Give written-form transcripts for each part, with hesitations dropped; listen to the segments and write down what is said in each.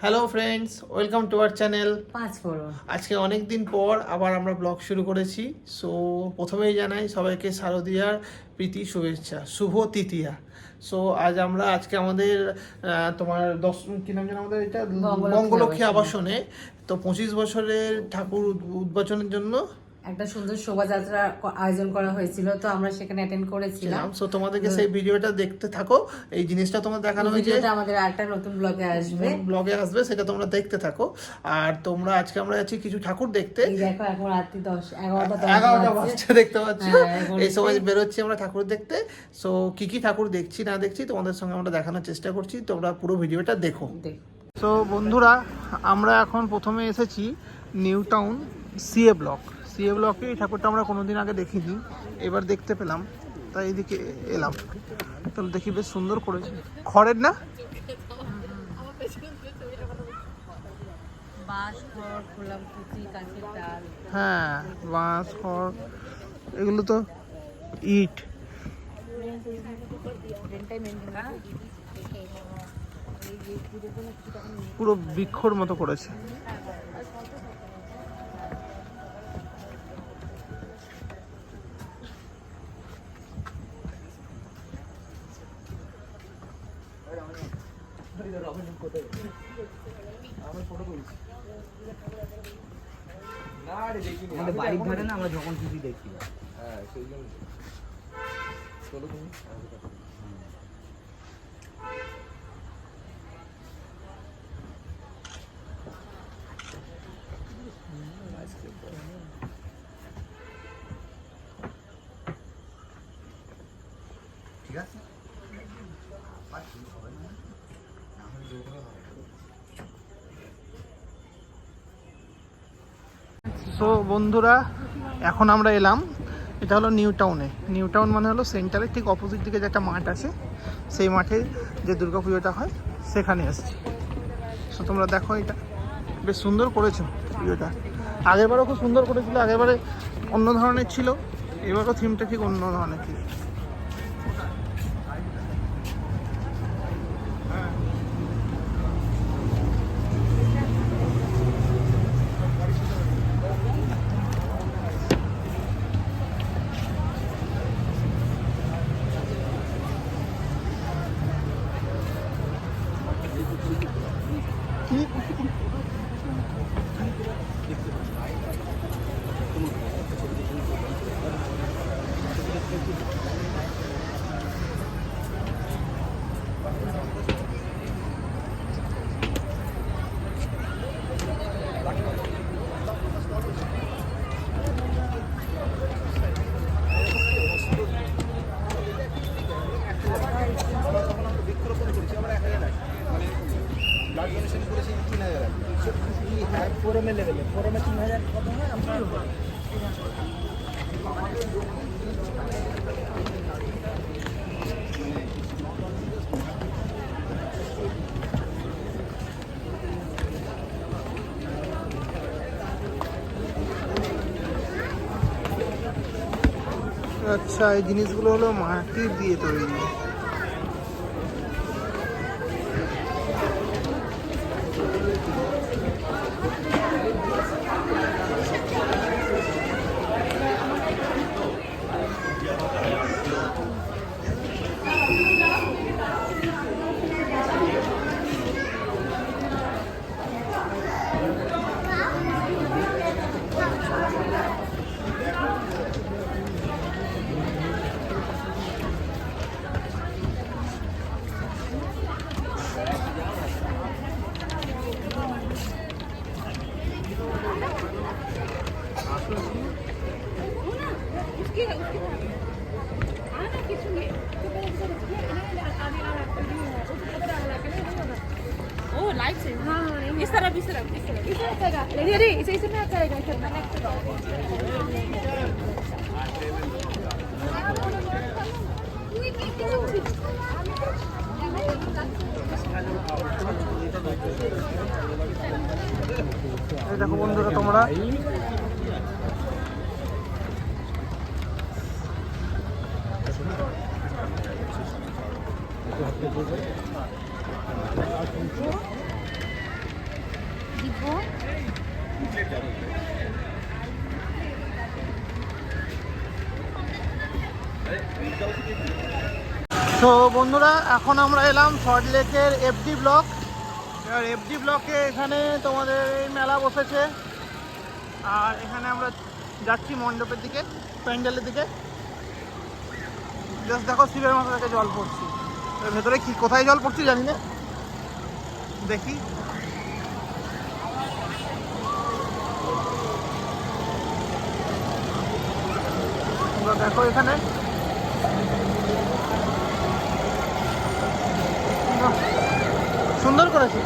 Hello friends, welcome to our channel. আজকে অনেক দিন পর আবার আমরা ব্লগ শুরু করেছি। সো প্রথমেই জানাই সবাইকে শারদীয়ার প্রীতি শুভেচ্ছা, শুভ তৃতীয়া। সো আজকে আমাদের তোমার কি নাম যেন আমাদের এটা, বঙ্গলক্ষ্মী আবাসনে তো 25 বছরের ঠাকুর উদ্বোধনের জন্য একটা সুন্দর শোভাযাত্রা আয়োজন করা হয়েছিল, তো আমরা সেখানে অ্যাটেন্ড করেছিলাম। সো তোমাদেরকে সেই ভিডিওটা দেখতে থাকো। এই জিনিসটা তোমাদের দেখানো হয়েছে, ভিডিওটা আমাদের আরেকটা নতুন ব্লগে আসবে, সেটা তোমরা দেখতে থাকো। আর তোমরা আজকে আমরা যাচ্ছি কিছু ঠাকুর দেখতে। এই দেখো এখন রাত্রি 11টা বাজছে, দেখতে পাচ্ছ। এই সময় বেরোচ্ছি আমরা ঠাকুর দেখতে। সো কি ঠাকুর দেখছি না দেখছি তোমাদের সঙ্গে আমরা দেখানোর চেষ্টা করছি, তোমরা পুরো ভিডিওটা দেখো। সো বন্ধুরা, আমরা এখন প্রথমে এসেছি নিউ টাউন সিএ ব্লকে। এই ঠাকুরটা আমরা কোনোদিন আগে দেখিনি, এবার দেখতে পেলাম, তাই এদিকে এলাম। তাহলে দেখি, বেশ সুন্দর করেছে। খড়ের না, হ্যাঁ, বাঁশ খড়, এগুলো তো ইট, পুরো বৃক্ষর মতো করেছে। আমাদের বাড়ির ধারে না, আমরা যখন খুশি দেখি। হ্যাঁ, সেই জন্য চলো তুমি। ঠিক আছে। সো বন্ধুরা, এখন আমরা এলাম, এটা হলো নিউ টাউন মানে হলো সেন্টারের ঠিক অপোজিট দিকে যে একটা মাঠ আছে, সেই মাঠে যে দুর্গা পুজোটা হয় সেখানে এসেছি। সো তোমরা দেখো, এটা বেশ সুন্দর করেছো পুজোটা। আগেরবারও খুব সুন্দর করেছিল, আগেরবারে অন্য ধরনের ছিল, এবারও থিমটা ঠিক অন্য ধরনের ছিল। আচ্ছা, এই জিনিসগুলো হলো মাটি দিয়ে তৈরি। इस तरफ इसे में अच्छा रहेगा। দেখো বন্ধুরা, তোমরা দেখবো। তো বন্ধুরা এখন আমরা এলাম সল্টলেকের এফডি ব্লক। এবার এফডি ব্লকে এখানে তোমাদের এই মেলা বসেছে, আর এখানে আমরা যাচ্ছি মণ্ডপের দিকে, প্যান্ডেলের দিকে। জাস্ট দেখো শিবের মাথা থেকে জল পড়ছে, এর ভেতরে কি কোথায় জল পড়ছে জানি না, দেখি। তোমরা দেখো এখানে সুন্দর করেছে।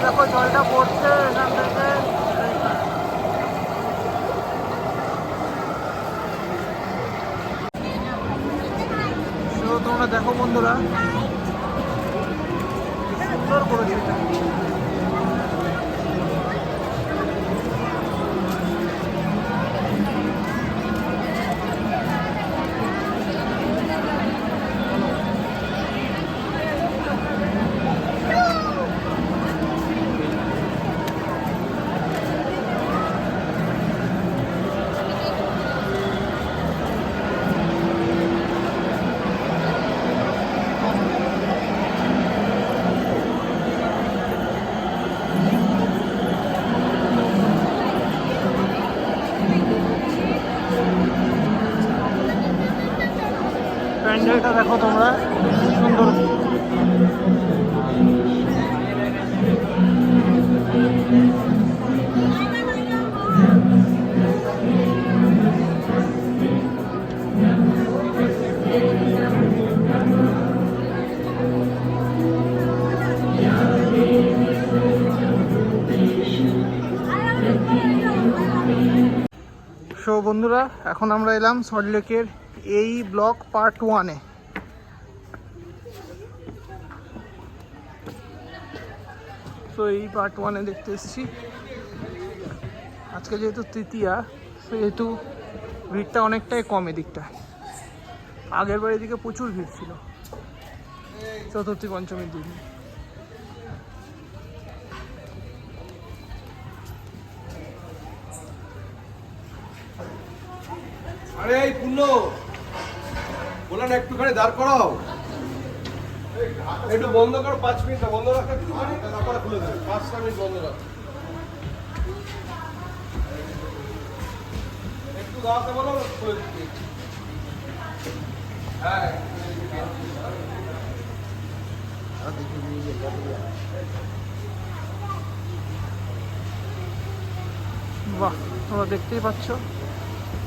দেখো জলটা পড়ছে এখান থেকে। তোমরা দেখো বন্ধুরা, সুন্দর করেছে এটা। প্যান্ডেলটা দেখো তোমরা, সুন্দর। সো বন্ধুরা এখন আমরা এলাম সল্টলেকের এই ব্লক পার্ট 1-এ। তো এই পার্ট 1-এ দেখতে এসেছি। আজকে যেহেতু তৃতীয়া, সেহেতু ভিড়টা অনেকটাই কম এদিকটা। আগের বার এদিকে প্রচুর ভিড় ছিল চতুর্থী পঞ্চমীর দিন। আরে এই পূর্ণ বলেন একটুখানি দাঁড় করাও, একটু বন্ধ করো 5 মিনিট বন্ধ রাখো, তারপরে খুলে দেবে। 5 মিনিট বন্ধ রাখো, একটু দাঁড়াতে বলো, খুলে দিচ্ছি। হ্যাঁ বাহ, তোমরা দেখতেই পাচ্ছ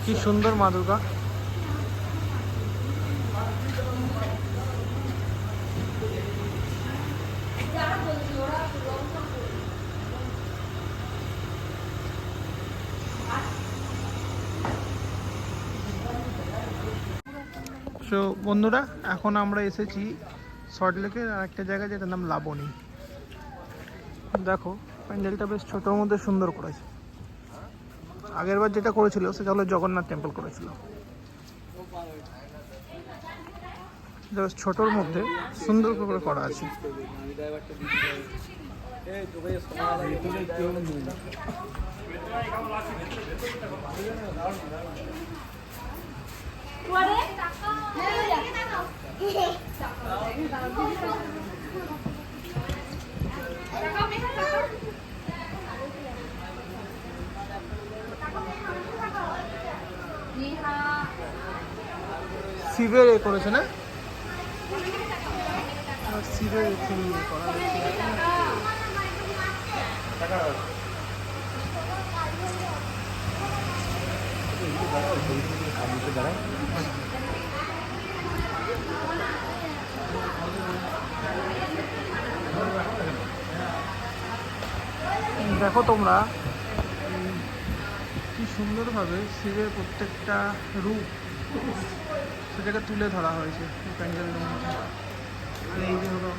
কি সুন্দর মা দুর্গা। সো বন্ধুরা এখন আমরা এসেছি সল্টলেকের আর একটা জায়গায়, যেটার নাম লাবণী। দেখো প্যান্ডেলটা বেশ ছোটোর মধ্যে সুন্দর করেছে। আগেরবার যেটা করেছিল সেটা হলো জগন্নাথ টেম্পল করেছিল, বেশ ছোটোর মধ্যে সুন্দর করে করা আছে। শিবের এ করেছে না, শিবের করা দেখো তোমরা কি সুন্দরভাবে শিবের প্রত্যেকটা রূপ সেটাকে তুলে ধরা হয়েছে প্যান্ডেলের মধ্যে। আর এই যে হলো